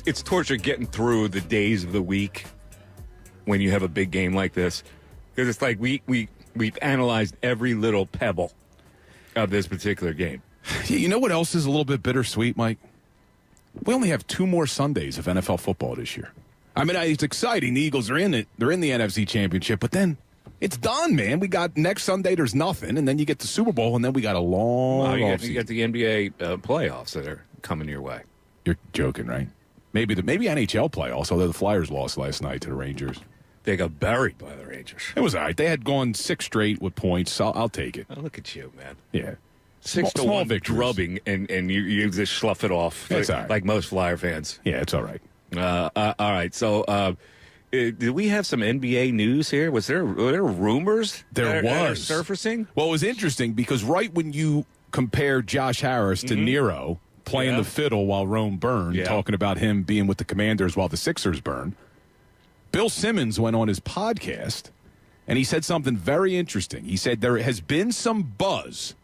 it's torture getting through the days of the week when you have a big game like this, because it's like we've analyzed every little pebble of this particular game. You know what else is a little bit bittersweet, Mike? We only have 2 more Sundays of NFL football this year. I mean, it's exciting. The Eagles are in it. They're in the NFC Championship, but then it's done, man. We got next Sunday, there's nothing, and then you get the Super Bowl, and then we got a long offseason. You get the NBA playoffs that are coming your way. You're joking, right? Maybe NHL playoffs, although the Flyers lost last night to the Rangers. They got buried by the Rangers. It was all right. They had gone 6 straight with points, so I'll take it. Oh, look at you, man. Yeah. 6-1 drubbing, and you just slough it off like most Flyer fans. Yeah, it's all right. All right, so did we have some NBA news here? Were there rumors that are surfacing? Well, it was interesting because right when you compare Josh Harris to Nero playing the fiddle while Rome burned, talking about him being with the Commanders while the Sixers burn, Bill Simmons went on his podcast, and he said something very interesting. He said there has been some buzz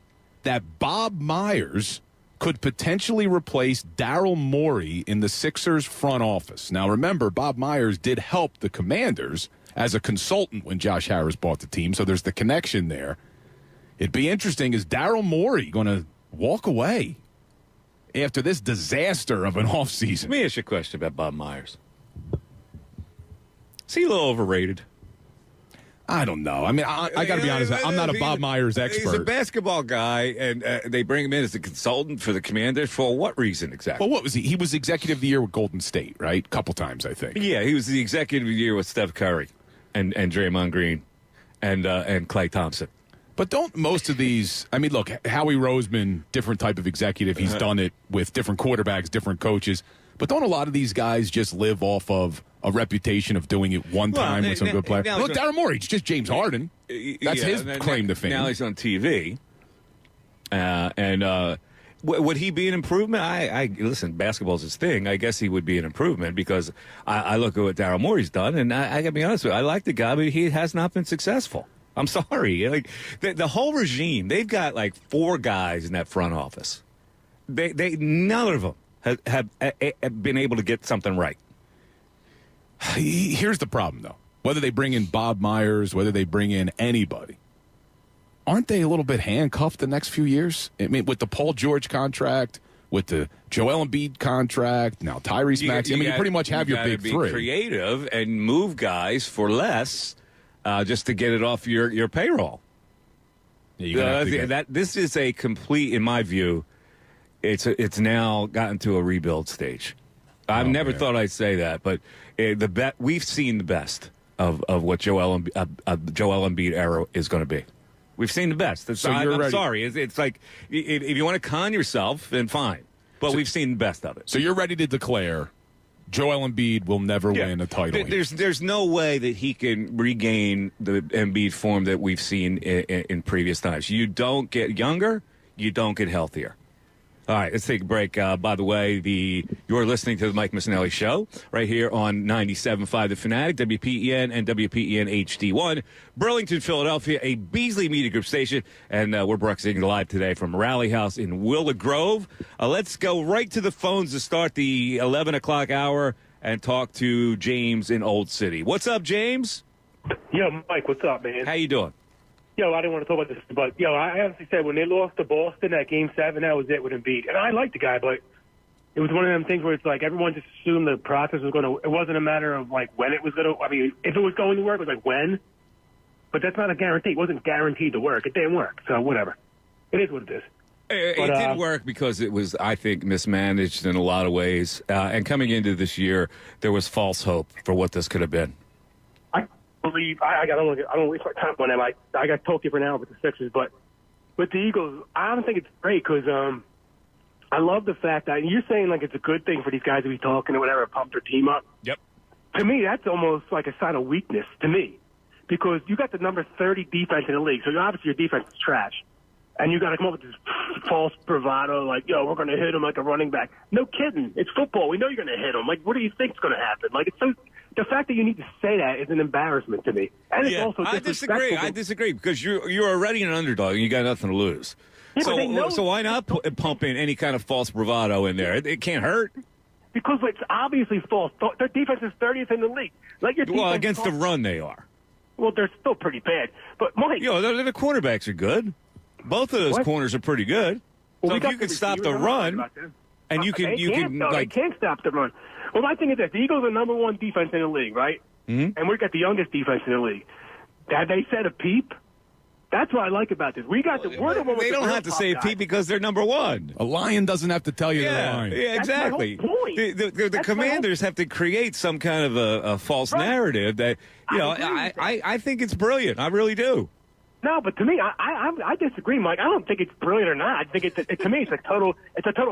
that Bob Myers could potentially replace Daryl Morey in the Sixers front office. Now, remember, Bob Myers did help the Commanders as a consultant when Josh Harris bought the team, so there's the connection there. It'd be interesting, is Daryl Morey going to walk away after this disaster of an offseason? Let me ask you a question about Bob Myers. Is he a little overrated? I don't know. I mean, I got to be honest. I'm not a Bob Myers expert. He's a basketball guy, and they bring him in as a consultant for the Commanders. For what reason exactly? Well, what was he? He was executive of the year with Golden State, right? A couple times, I think. Yeah, he was the executive of the year with Steph Curry and Draymond Green and Klay Thompson. But don't most of these – I mean, look, Howie Roseman, different type of executive. He's done it with different quarterbacks, different coaches. But don't a lot of these guys just live off of a reputation of doing it one time with some good players? Look, Daryl Morey, it's just James Harden. That's his claim to fame. Now he's on TV. Would he be an improvement? Listen, basketball's his thing. I guess he would be an improvement because I look at what Daryl Morey's done, and I got to be honest with you, I like the guy, but he has not been successful. I'm sorry. Like the whole regime, they've got like 4 guys in that front office. They none of them have been able to get something right. Here's the problem, though. Whether they bring in Bob Myers, whether they bring in anybody, aren't they a little bit handcuffed the next few years? I mean, with the Paul George contract, with the Joel Embiid contract, now Tyrese Maxey. You pretty much have your big 3. Be creative and move guys for less just to get it off your payroll. This is a complete, in my view, it's now gotten to a rebuild stage. I've never thought I'd say that, but we've seen the best of what Joel Embiid era is going to be. We've seen the best. I'm sorry. It's like if you want to con yourself, then fine. But we've seen the best of it. So you're ready to declare Joel Embiid will never win a title. There's no way that he can regain the Embiid form that we've seen in previous times. You don't get younger. You don't get healthier. All right, let's take a break. By the way, you're listening to the Mike Missanelli Show right here on 97.5 The Fanatic, WPEN and WPEN HD1, Burlington, Philadelphia, a Beasley Media Group station, and we're broadcasting live today from Rally House in Willow Grove. Let's go right to the phones to start the 11 o'clock hour and talk to James in Old City. What's up, James? Yo, Mike, what's up, man? How you doing? Yo, I didn't want to talk about this, but, I honestly said when they lost to Boston at Game 7, that was it with Embiid. And I like the guy, but it was one of them things where it's like everyone just assumed the process was going to – it wasn't a matter of, like, when it was going to – I mean, if it was going to work, it was like when. But that's not a guarantee. It wasn't guaranteed to work. It didn't work. So whatever. It is what it is. It didn't work because it was, I think, mismanaged in a lot of ways. And coming into this year, there was false hope for what this could have been. I don't waste my time on them. I got talk different now with the Sixers, but with the Eagles, I don't think it's great because I love the fact that you're saying like it's a good thing for these guys to be talking or whatever, pump their team up. Yep. To me, that's almost like a sign of weakness to me because you got the number 30 defense in the league, so obviously your defense is trash. And you got to come up with this false bravado, like, we're going to hit him like a running back. No kidding. It's football. We know you're going to hit him. Like, what do you think is going to happen? Like, it's so. The fact that you need to say that is an embarrassment to me. And it's also disrespectful. I disagree because you're already an underdog and you got nothing to lose. Yeah, so why not pump in any kind of false bravado in there? It can't hurt. because it's obviously false. Their defense is 30th in the league. Well, against the run, they are. Well, they're still pretty bad. But, Mike. The quarterbacks are good. Both of those corners are pretty good. Well, so if you can stop the run, and you can they can't stop the run. Well, my thing is this: the Eagles are number one defense in the league, right? Mm-hmm. And we've got the youngest defense in the league. Have they said a peep? That's what I like about this. They don't have to say a peep because they're number one. A lion doesn't have to tell you they're lying. Yeah, exactly. That's my whole point. The Commanders have to create some kind of a false narrative that I think it's brilliant. I really do. No, but to me, I disagree, Mike. I don't think it's brilliant or not. I think to me it's a total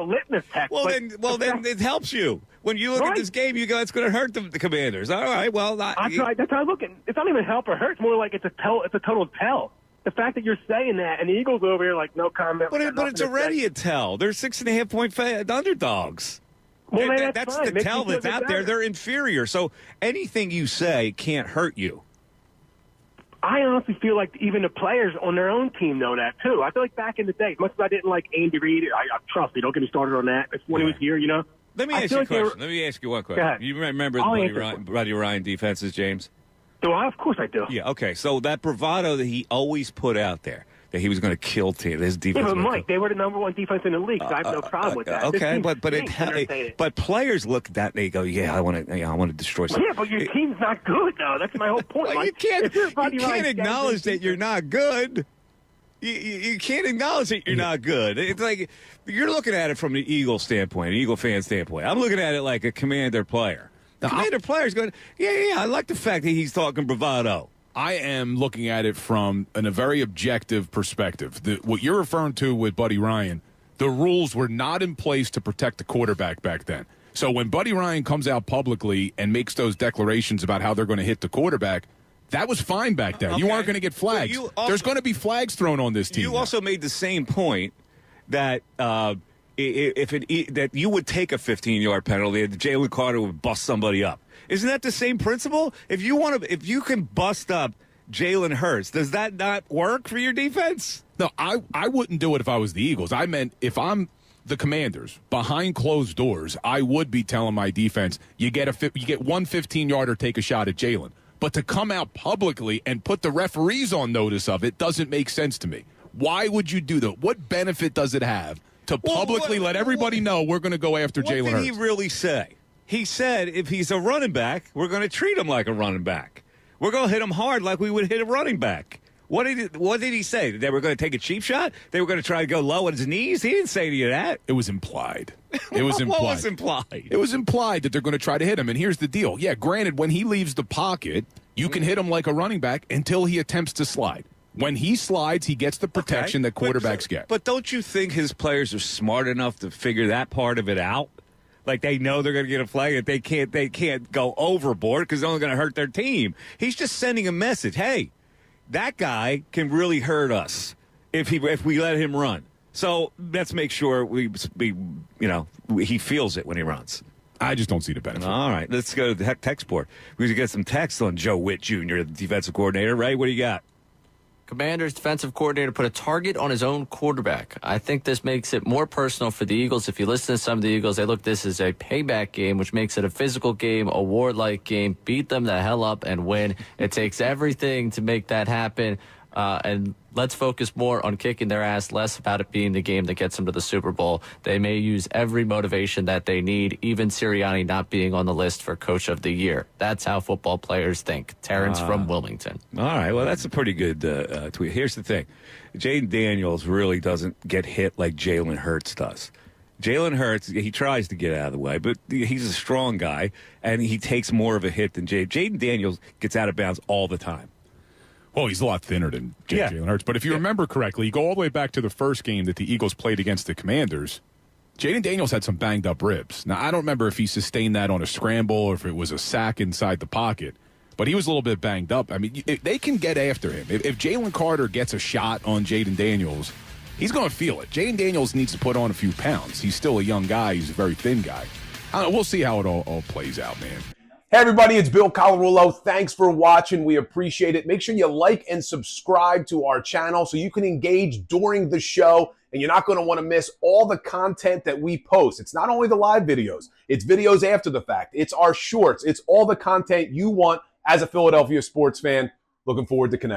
litmus test. Well, then it helps you when you look at this game. You go, it's going to hurt the Commanders. All right, well, that's how I look at it. It's not even help or hurt. It's more like it's a total tell. The fact that you're saying that, and the Eagles over here like no comment. But it's already a tell. They're 6.5-point underdogs. Well, that's the tell that's out there. They're inferior. So anything you say can't hurt you. I honestly feel like even the players on their own team know that, too. I feel like back in the day, as much as I didn't like Andy Reid, I trust me, don't get me started on that. It's when he was here, Let me ask you a question. Let me ask you one question. You remember the Buddy Ryan defenses, James? Do I? Of course I do. Yeah, okay. So that bravado that he always put out there, that he was going to kill his defense. Yeah, but Mike, they were the number one defense in the league, so I have no problem with that. Okay, but players look at that and they go, "Yeah, I want to destroy something." Yeah, but your team's not good, though. That's my whole point. Well, you can't acknowledge that you're not good. You can't acknowledge that you're not good. It's like you're looking at it from the Eagle standpoint, an Eagle fan standpoint. I'm looking at it like a Commander player. The Commander player's going, yeah, I like the fact that he's talking bravado. I am looking at it from a very objective perspective. What you're referring to with Buddy Ryan, the rules were not in place to protect the quarterback back then. So when Buddy Ryan comes out publicly and makes those declarations about how they're going to hit the quarterback, that was fine back then. Okay. You aren't going to get flags. There's going to be flags thrown on this team. You also made the same point that that you would take a 15-yard penalty, that Jalen Carter would bust somebody up. Isn't that the same principle? If you can bust up Jalen Hurts, does that not work for your defense? No, I wouldn't do it if I was the Eagles. I meant if I'm the Commanders behind closed doors, I would be telling my defense, you get one 15-yarder, take a shot at Jalen. But to come out publicly and put the referees on notice of it doesn't make sense to me. Why would you do that? What benefit does it have to publicly let everybody know we're going to go after Jalen Hurts? What did he really say? He said if he's a running back, we're going to treat him like a running back. We're going to hit him hard like we would hit a running back. What did he say? That they were going to take a cheap shot? They were going to try to go low on his knees? He didn't say any of that. It was implied. It was implied. What was implied? It was implied that they're going to try to hit him. And here's the deal. Yeah, granted, when he leaves the pocket, you can hit him like a running back until he attempts to slide. When he slides, he gets the protection that quarterbacks get. But don't you think his players are smart enough to figure that part of it out? Like they know they're going to get a flag, that they can't go overboard because it's only going to hurt their team. He's just sending a message. Hey, that guy can really hurt us if we let him run. So let's make sure he feels it when he runs. I just don't see the benefit. All right, let's go to the text board. We're going to get some text on Joe Whitt Jr., the defensive coordinator. Ray, what do you got? Commanders defensive coordinator put a target on his own quarterback. I think this makes it more personal for the Eagles. If you listen to some of the Eagles, they look this as a payback game, which makes it a physical game, a war-like game. Beat them the hell up and win. It takes everything to make that happen. And let's focus more on kicking their ass, less about it being the game that gets them to the Super Bowl. They may use every motivation that they need, even Sirianni not being on the list for Coach of the Year. That's how football players think. Terrence from Wilmington. All right, well, that's a pretty good tweet. Here's the thing. Jaden Daniels really doesn't get hit like Jalen Hurts does. Jalen Hurts, he tries to get out of the way, but he's a strong guy, and he takes more of a hit than Jaden. Jaden Daniels gets out of bounds all the time. Well, he's a lot thinner than Jalen Hurts. But if you remember correctly, you go all the way back to the first game that the Eagles played against the Commanders. Jaden Daniels had some banged-up ribs. Now, I don't remember if he sustained that on a scramble or if it was a sack inside the pocket, but he was a little bit banged up. I mean, they can get after him. If Jalen Carter gets a shot on Jaden Daniels, he's going to feel it. Jaden Daniels needs to put on a few pounds. He's still a young guy. He's a very thin guy. I don't know. We'll see how it all plays out, man. Hey everybody, it's Bill Colarulo. Thanks for watching. We appreciate it. Make sure you like and subscribe to our channel so you can engage during the show and you're not going to want to miss all the content that we post. It's not only the live videos, it's videos after the fact. It's our shorts. It's all the content you want as a Philadelphia sports fan. Looking forward to connecting.